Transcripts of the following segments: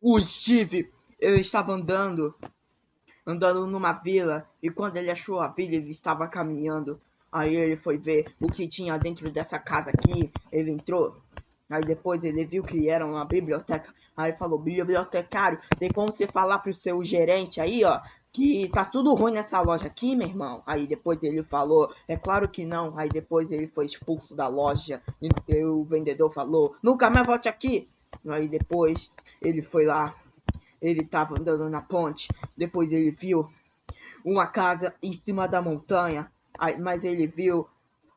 O Steve, ele estava andando numa vila, e quando ele achou a vila, ele estava caminhando. Aí ele foi ver o que tinha dentro dessa casa aqui, ele entrou. Aí depois ele viu que era uma biblioteca. Aí ele falou: bibliotecário, tem como você falar pro seu gerente aí, ó, que tá tudo ruim nessa loja aqui, meu irmão? Aí depois ele falou: é claro que não. Aí depois ele foi expulso da loja. E o vendedor falou: nunca mais volte aqui. Aí depois ele foi lá, ele estava andando na ponte, depois ele viu uma casa em cima da montanha, mas ele viu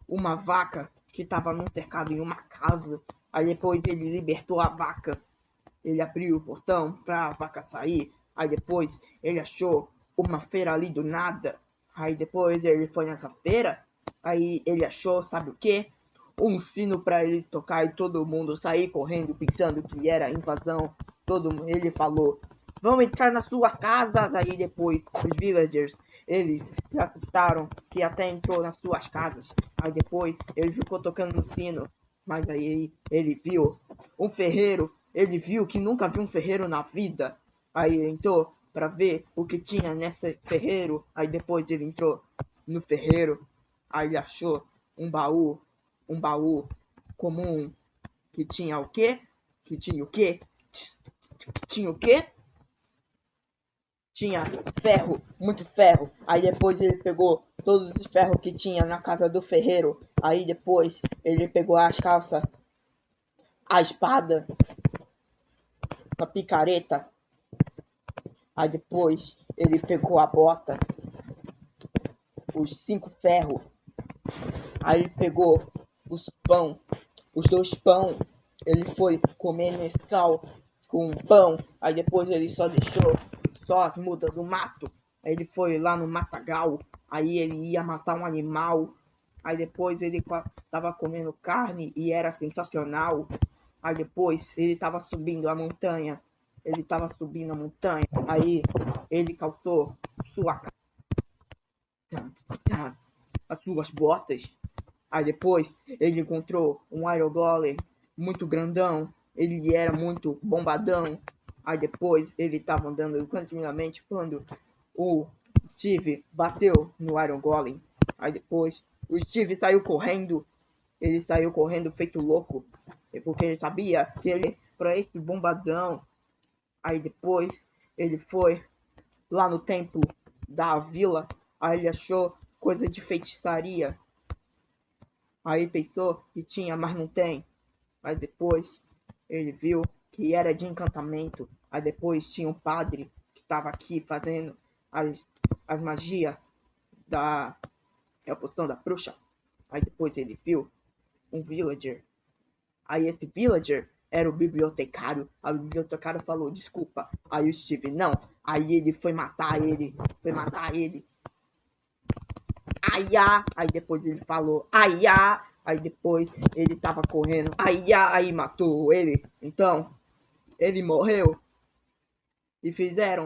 uma vaca que estava num cercado em uma casa. Aí depois ele libertou a vaca, ele abriu o portão para a vaca sair. Aí depois ele achou uma feira ali do nada. Aí depois ele foi nessa feira, aí ele achou, sabe o que? Um sino para ele tocar e todo mundo sair correndo pensando que era invasão. Ele falou: vamos entrar nas suas casas. Aí depois os villagers, eles se assustaram que até entrou nas suas casas. Aí depois ele ficou tocando no sino, mas aí ele viu um ferreiro. Ele viu que nunca viu um ferreiro na vida. Aí ele entrou para ver o que tinha nesse ferreiro. Aí depois ele entrou no ferreiro. Aí ele achou um baú comum que tinha o quê? Que tinha o quê? Tinha o quê? Tinha ferro, muito ferro. Aí depois ele pegou todos os ferros que tinha na casa do ferreiro. Aí depois ele pegou as calças, a espada, a picareta. Aí depois ele pegou a bota, os 5 ferros. Aí ele pegou os pão, os 2 pão. Ele foi comer Nescau com pão. Aí depois ele só deixou só as mudas do mato. Aí ele foi lá no matagal. Aí ele ia matar um animal. Aí depois ele tava comendo carne e era sensacional. Aí depois ele tava subindo a montanha. Ele tava subindo a montanha. Aí ele calçou as suas botas. Aí depois ele encontrou um Iron Golem muito grandão. Ele era muito bombadão. Aí depois ele estava andando continuamente quando o Steve bateu no Iron Golem. Aí depois o Steve saiu correndo. Ele saiu correndo feito louco. Porque ele sabia que ele para esse bombadão. Aí depois ele foi lá no templo da vila. Aí ele achou coisa de feitiçaria. Aí pensou que tinha, mas não tem. Mas depois ele viu que era de encantamento. Aí depois tinha um padre que estava aqui fazendo as magias da poção da bruxa. Aí depois ele viu um villager. Aí esse villager era o bibliotecário. Aí o bibliotecário falou: desculpa. Aí o Steve: não. Aí ele foi matar ele. Aiá. Aí depois ele falou: aiá. Aí depois ele tava correndo. Aiá. Aí matou ele. Então ele morreu. E fizeram